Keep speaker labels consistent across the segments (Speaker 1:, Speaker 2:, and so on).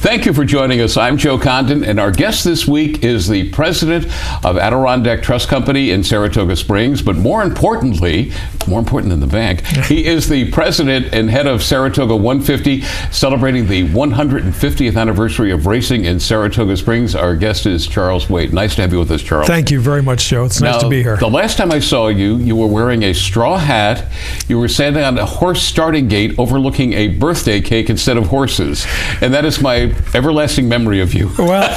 Speaker 1: Thank you for joining us. I'm Joe Condon, and our guest this week is the president of Adirondack Trust Company in Saratoga Springs, but more importantly, more important than the bank, he is the president and head of Saratoga 150, celebrating the 150th anniversary of racing in Saratoga Springs. Our guest is Charles Waite. Nice to have you with us, Charles.
Speaker 2: Thank you very much, Joe. It's nice to be here.
Speaker 1: The last time I saw you, you were wearing a straw hat. You were standing on a horse starting gate overlooking a birthday cake instead of horses. And that is my everlasting memory of you.
Speaker 2: Well,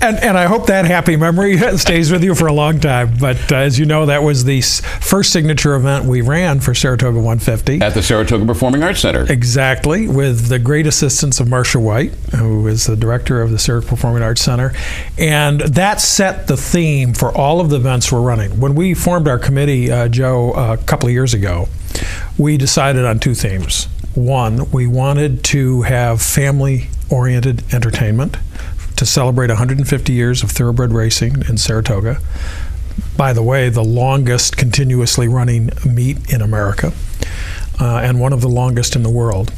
Speaker 2: and I hope that happy memory stays with you for a long time. But as you know, that was the first signature event we ran for Saratoga 150.
Speaker 1: At the Saratoga Performing Arts Center.
Speaker 2: Exactly, with the great assistance of Marcia White, who is the director of the Saratoga Performing Arts Center. And that set the theme for all of the events we're running. When we formed our committee, Joe, a couple of years ago, we decided on two themes. One, we wanted to have family-oriented entertainment to celebrate 150 years of thoroughbred racing in Saratoga. By the way, the longest continuously running meet in America, and one of the longest in the world.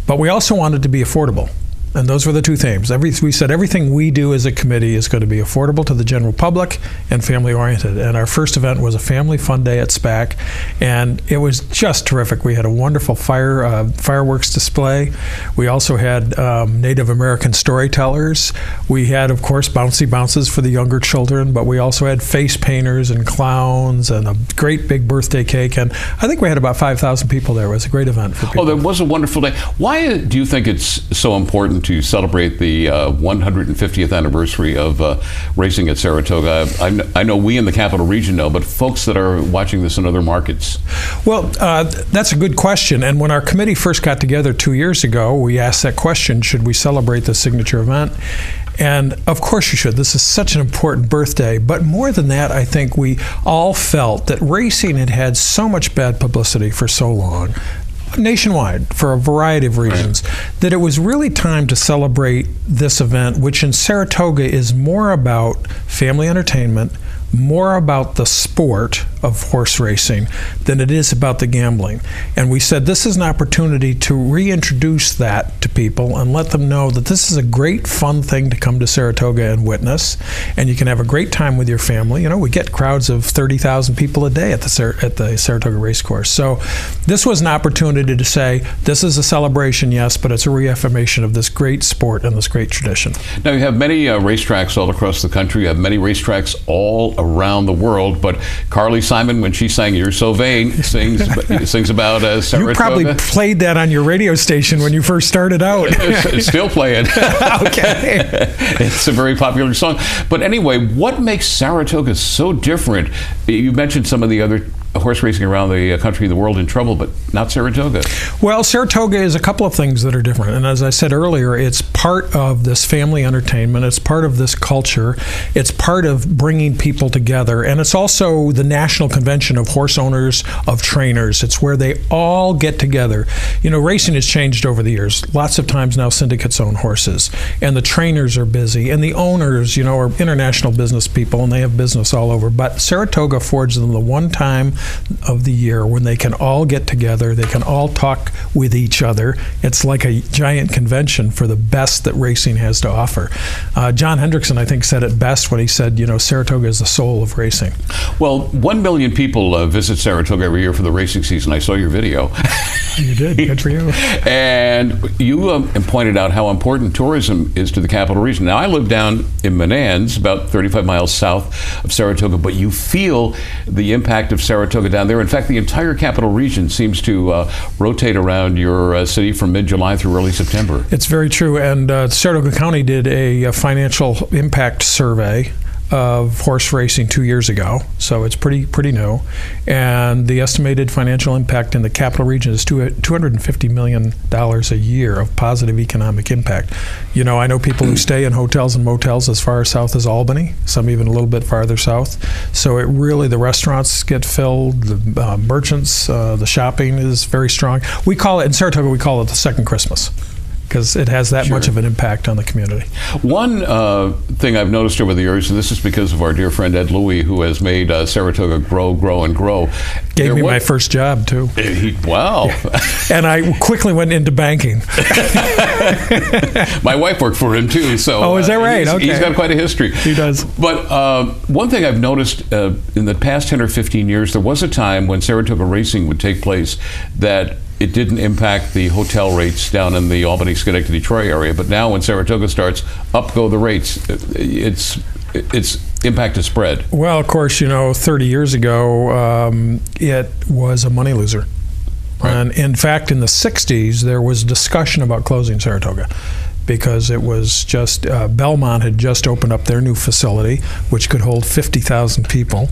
Speaker 2: But we also wanted to be affordable. And those were the two themes. We said everything we do as a committee is going to be affordable to the general public and family-oriented. And our first event was a family fun day at SPAC, and it was just terrific. We had a wonderful fireworks display. We also had Native American storytellers. We had, of course, bouncy bounces for the younger children, but we also had face painters and clowns and a great big birthday cake. And I think we had about 5,000 people there. It was a great event for people.
Speaker 1: Oh, that was a wonderful day. Why do you think it's so important to celebrate the 150th anniversary of racing at Saratoga? I know we in the Capital Region know, but folks that are watching this in other markets.
Speaker 2: Well, that's a good question. And when our committee first got together 2 years ago, we asked that question, should we celebrate the signature event? And of course you should. This is such an important birthday. But more than that, I think we all felt that racing had had so much bad publicity for so long, nationwide, for a variety of reasons, that it was really time to celebrate this event, which in Saratoga is more about family entertainment, more about the sport of horse racing than it is about the gambling. And we said this is an opportunity to reintroduce that to people and let them know that this is a great fun thing to come to Saratoga and witness, and you can have a great time with your family. You know, we get crowds of 30,000 people a day at the Saratoga Race Course. So this was an opportunity to say this is a celebration, yes, but it's a reaffirmation of this great sport and this great tradition.
Speaker 1: Now, you have many racetracks all across the country. You have many racetracks all around the world, but Carly Simon, when she sang "You're So Vain," sings about Saratoga.
Speaker 2: You probably played that on your radio station when you first started out.
Speaker 1: It's still playing.
Speaker 2: Okay.
Speaker 1: It's a very popular song. But anyway, what makes Saratoga so different? You mentioned some of the other horse racing around the country and the world in trouble, but not Saratoga.
Speaker 2: Well, Saratoga is a couple of things that are different. And as I said earlier, it's part of this family entertainment. It's part of this culture. It's part of bringing people together. And it's also the national convention of horse owners, of trainers. It's where they all get together. You know, racing has changed over the years. Lots of times now syndicates own horses. And the trainers are busy. And the owners, you know, are international business people, and they have business all over. But Saratoga affords them the one time of the year when they can all get together, they can all talk with each other. It's like a giant convention for the best that racing has to offer. John Hendrickson, I think, said it best when he said, you know, Saratoga is the soul of racing.
Speaker 1: Well, 1 million people visit Saratoga every year for the racing season. I saw your video.
Speaker 2: You did. Good for you.
Speaker 1: And you pointed out how important tourism is to the Capital Region. Now, I live down in Menands, about 35 miles south of Saratoga, but you feel the impact of Saratoga down there. In fact, the entire Capital Region seems to rotate around your city from mid-July through early September.
Speaker 2: It's very true. And Saratoga County did a financial impact survey of horse racing 2 years ago, so it's pretty new. And the estimated financial impact in the Capital Region is $250 million a year of positive economic impact. You know, I know people who stay in hotels and motels as far south as Albany, some even a little bit farther south. So it really, the restaurants get filled, the merchants, the shopping is very strong. We call it, in Saratoga, we call it the second Christmas, because it has that much of an impact on the community.
Speaker 1: One thing I've noticed over the years, and this is because of our dear friend Ed Louie, who has made Saratoga grow, and grow.
Speaker 2: Gave me my first job, too.
Speaker 1: Wow.
Speaker 2: Yeah. And I quickly went into banking.
Speaker 1: My wife worked for him, too. So,
Speaker 2: is that right? Okay.
Speaker 1: He's got quite a history.
Speaker 2: He does.
Speaker 1: But one thing I've noticed in the past 10 or 15 years, there was a time when Saratoga racing would take place that it didn't impact the hotel rates down in the Albany, Schenectady, Troy area. But now when Saratoga starts, up go the rates. Its impact is spread.
Speaker 2: Well, of course, 30 years ago, it was a money loser. Right. And in fact, in the 60s, there was discussion about closing Saratoga because it was just, Belmont had just opened up their new facility, which could hold 50,000 people.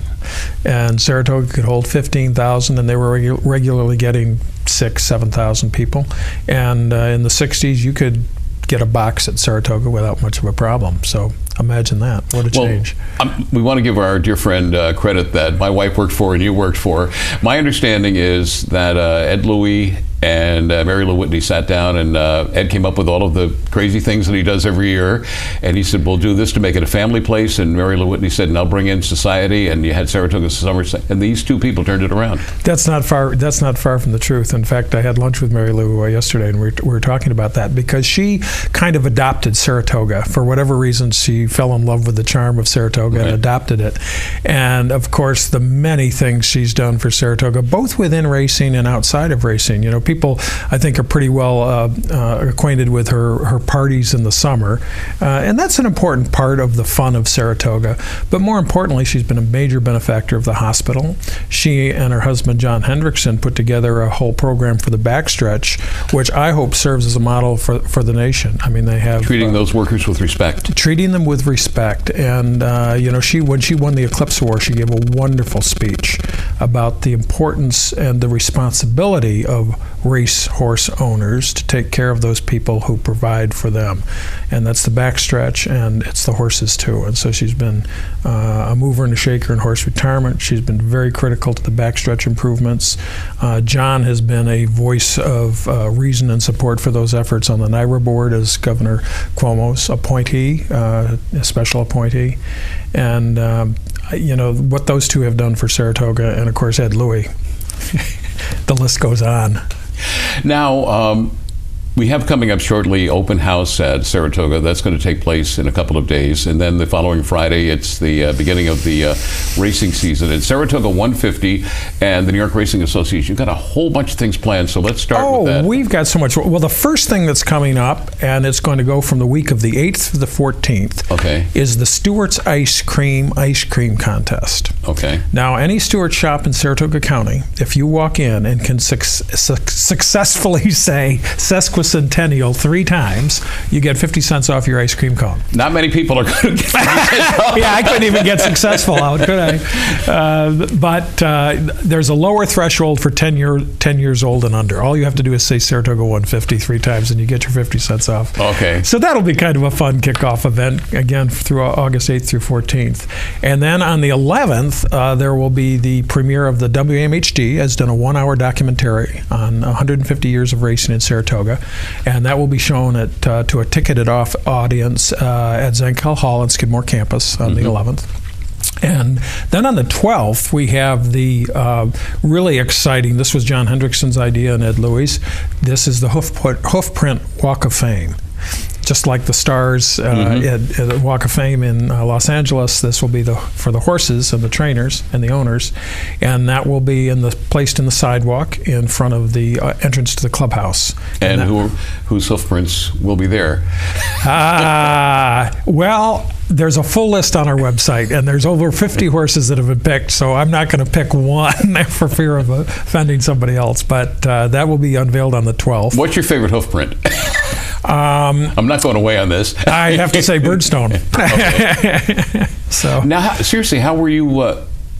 Speaker 2: And Saratoga could hold 15,000, and they were regularly getting 6,000, 7,000 people. And in the 60s, you could get a box at Saratoga without much of a problem. So imagine that. What a change.
Speaker 1: We want to give our dear friend credit that my wife worked for and you worked for. My understanding is that Ed Louie and Mary Lou Whitney sat down, and Ed came up with all of the crazy things that he does every year. And he said, we'll do this to make it a family place. And Mary Lou Whitney said, and I'll bring in society. And you had Saratoga Summer. And these two people turned it around. That's not far
Speaker 2: from the truth. In fact, I had lunch with Mary Lou yesterday, and we were talking about that because she kind of adopted Saratoga. For whatever reason, she fell in love with the charm of Saratoga and adopted it. And, of course, the many things she's done for Saratoga, both within racing and outside of racing. People, I think, are pretty well acquainted with her parties in the summer. And that's an important part of the fun of Saratoga. But more importantly, she's been a major benefactor of the hospital. She and her husband, John Hendrickson, put together a whole program for the backstretch, which I hope serves as a model for the nation. I mean, they have...
Speaker 1: Treating those workers with respect.
Speaker 2: Treating them with respect. And, when she won the Eclipse Award, she gave a wonderful speech about the importance and the responsibility of race horse owners to take care of those people who provide for them. And that's the backstretch, and it's the horses, too. And so she's been a mover and a shaker in horse retirement. She's been very critical to the backstretch improvements. John has been a voice of reason and support for those efforts on the NYRA board as Governor Cuomo's appointee, a special appointee. And, what those two have done for Saratoga, and, of course, Ed Louie. The list goes on.
Speaker 1: Now, we have coming up shortly open house at Saratoga. That's going to take place in a couple of days. And then the following Friday, it's the beginning of the racing season. At Saratoga 150 and the New York Racing Association, you've got a whole bunch of things planned. So let's start with that.
Speaker 2: We've got so much. Well, the first thing that's coming up, and it's going to go from the week of the 8th to the 14th, is the Stewart's Ice Cream Contest.
Speaker 1: Okay.
Speaker 2: Now, any Stewart shop in Saratoga County, if you walk in and can successfully say sesquicentennial 3 times, you get 50 cents off your ice cream cone.
Speaker 1: Not many people are going to get 50 cents off.
Speaker 2: Yeah, I couldn't even get successful out, could I? But there's a lower threshold for 10 years old and under. All you have to do is say Saratoga 150 3 times, and you get your 50 cents off.
Speaker 1: Okay.
Speaker 2: So that'll be kind of a fun kickoff event, again, through August 8th through 14th. And then on the 11th, there will be the premiere of the WMHD has done a 1-hour documentary on 150 years of racing in Saratoga. And that will be shown to a ticketed off audience at Zankel Hall on Skidmore campus on the 11th. And then on the 12th, we have the really exciting, this was John Hendrickson's idea and Ed Louie's, this is the Hoofprint Walk of Fame. Just like the stars at the Walk of Fame in Los Angeles, this will be for the horses and the trainers and the owners, and that will be placed in the sidewalk in front of the entrance to the clubhouse.
Speaker 1: And whose hoofprints will be there?
Speaker 2: Well, there's a full list on our website, and there's over 50 horses that have been picked, so I'm not going to pick one for fear of offending somebody else, but that will be unveiled on the 12th.
Speaker 1: What's your favorite hoofprint? I'm not going away on this.
Speaker 2: I have to say Birdstone. So
Speaker 1: now, seriously, how were you?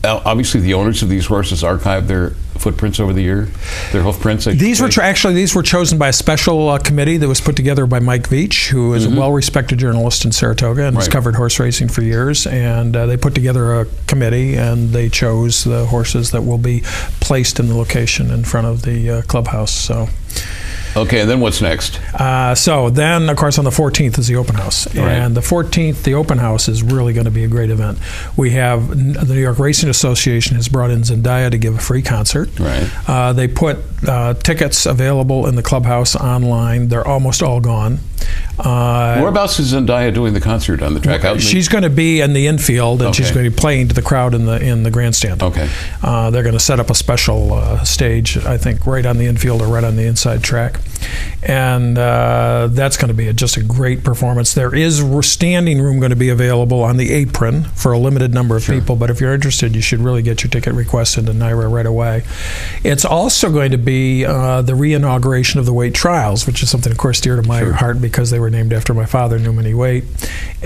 Speaker 1: Obviously, the owners of these horses archived their footprints over the year, their hoofprints.
Speaker 2: These were chosen by a special committee that was put together by Mike Veach, who is a well-respected journalist in Saratoga and has covered horse racing for years. And they put together a committee, and they chose the horses that will be placed in the location in front of the clubhouse. So.
Speaker 1: Okay, and then what's next?
Speaker 2: So then, of course, on the 14th is the open house.
Speaker 1: Right.
Speaker 2: And the 14th, the open house is really going to be a great event. We have the New York Racing Association has brought in Zendaya to give a free concert.
Speaker 1: Right.
Speaker 2: They put tickets available in the clubhouse online. They're almost all gone.
Speaker 1: Whereabouts is Zendaya doing the concert on the track?
Speaker 2: She's going to be in the infield, and she's going to be playing to the crowd in the grandstand.
Speaker 1: Okay.
Speaker 2: They're going to set up a special stage, I think, right on the infield or right on the inside track. And that's going to be just a great performance. There is standing room going to be available on the apron for a limited number of people, but if you're interested, you should really get your ticket requested to NYRA right away. It's also going to be the re-inauguration of the weight trials, which is something, of course, dear to my heart because they were named after my father, Newman Weight.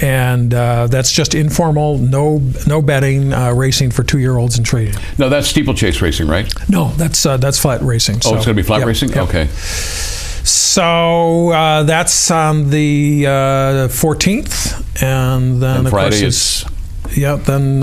Speaker 2: And that's just informal, no betting, racing for 2-year-olds and trading.
Speaker 1: No, that's steeplechase racing, right?
Speaker 2: No, that's flat racing.
Speaker 1: Oh, it's going to be flat racing?
Speaker 2: Yep.
Speaker 1: Okay.
Speaker 2: So that's on the 14th, and then
Speaker 1: and
Speaker 2: of
Speaker 1: Friday
Speaker 2: course then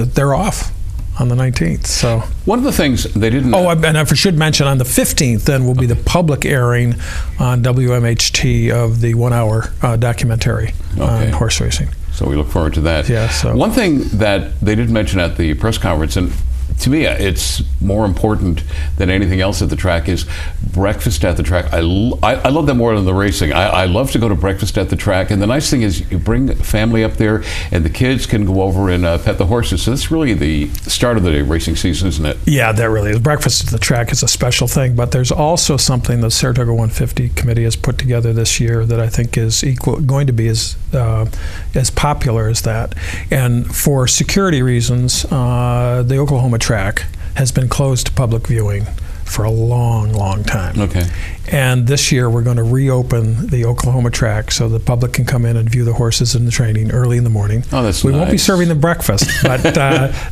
Speaker 2: they're off on the 19th. So
Speaker 1: one of the things they didn't.
Speaker 2: Oh, and I should mention on the 15th, then will be the public airing on WMHT of the 1-hour documentary on horse racing.
Speaker 1: So we look forward to that.
Speaker 2: Yeah. So
Speaker 1: one thing that they didn't mention at the press conference, and to me, it's more important than anything else at the track, is breakfast at the track. I love that more than the racing. I love to go to breakfast at the track, and the nice thing is you bring family up there, and the kids can go over and pet the horses. So that's really the start of the racing season, isn't it?
Speaker 2: Yeah, that really is. Breakfast at the track is a special thing, but there's also something the Saratoga 150 committee has put together this year that I think is going to be as popular as that. And for security reasons, the Oklahoma track has been closed to public viewing for a long time.
Speaker 1: Okay.
Speaker 2: And this year we're going to reopen the Oklahoma track so the public can come in and view the horses in the training early in the morning.
Speaker 1: Oh, that's
Speaker 2: We
Speaker 1: nice.
Speaker 2: won't be serving them breakfast, but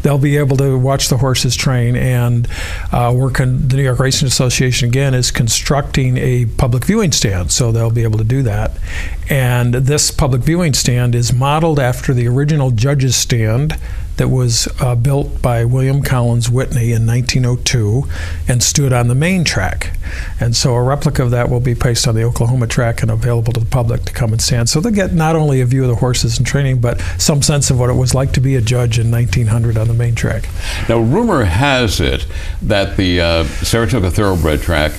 Speaker 2: they'll be able to watch the horses train. And the New York Racing Association, again, is constructing a public viewing stand, so they'll be able to do that. And this public viewing stand is modeled after the original judges' stand that was built by William Collins Whitney in 1902 and stood on the main track. And so a replica of that will be placed on the Oklahoma track and available to the public to come and stand. So they'll get not only a view of the horses in training, but some sense of what it was like to be a judge in 1900 on the main track.
Speaker 1: Now, rumor has it that the Saratoga Thoroughbred track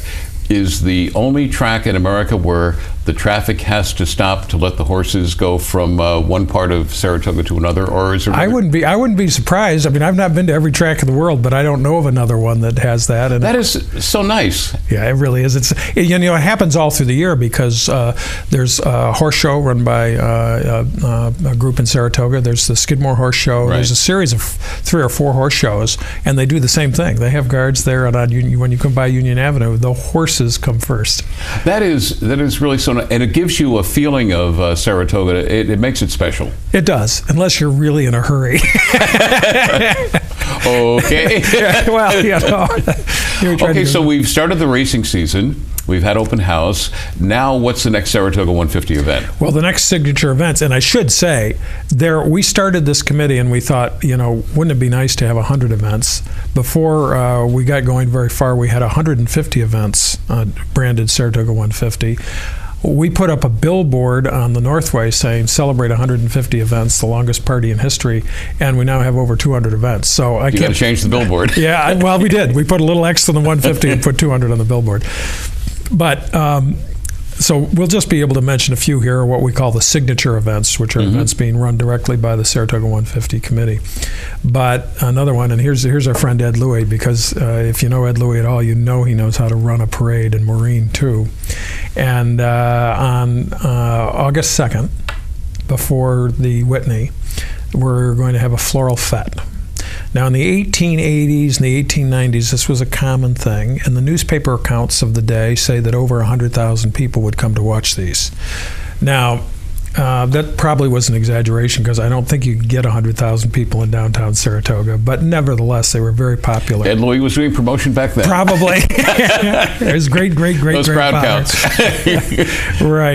Speaker 1: is the only track in America where the traffic has to stop to let the horses go from one part of Saratoga to another, or is there?
Speaker 2: I wouldn't be surprised. I mean, I've not been to every track in the world, but I don't know of another one that has that. And
Speaker 1: that is so nice.
Speaker 2: Yeah, it really is. It happens all through the year because there's a horse show run by a group in Saratoga. There's the Skidmore Horse Show.
Speaker 1: Right.
Speaker 2: There's a series of 3 or 4 horse shows, and they do the same thing. They have guards there, and when you come by Union Avenue, the horses come first.
Speaker 1: That is really so nice, and it gives you a feeling of Saratoga. It makes it special.
Speaker 2: It does, unless you're really in a hurry.
Speaker 1: Okay.
Speaker 2: Yeah, well,
Speaker 1: Okay, so we've started the racing season. We've had open house. Now, what's the next Saratoga 150 event?
Speaker 2: Well, the next signature events, and I should say, we started this committee and we thought, wouldn't it be nice to have 100 events? Before we got going very far, we had 150 events branded Saratoga 150. We put up a billboard on the Northway saying, celebrate 150 events, the longest party in history, and we now have over 200 events. So I
Speaker 1: You got to change the billboard.
Speaker 2: Yeah, well, we did. We put a little X on the 150 and put 200 on the billboard. But so we'll just be able to mention a few here, what we call the signature events, which are events being run directly by the Saratoga 150 committee. But another one, and here's our friend Ed Louie, because if you know Ed Louie at all, you know he knows how to run a parade, and Maureen too. And on August 2nd, before the Whitney, we're going to have a floral fete. Now, in the 1880s and the 1890s, this was a common thing, and the newspaper accounts of the day say that over 100,000 people would come to watch these. Now, that probably was an exaggeration because I don't think you could get 100,000 people in downtown Saratoga, but nevertheless, they were very popular.
Speaker 1: Ed Louie was doing promotion back then.
Speaker 2: Probably. It was great
Speaker 1: Those crowd counts.
Speaker 2: Right.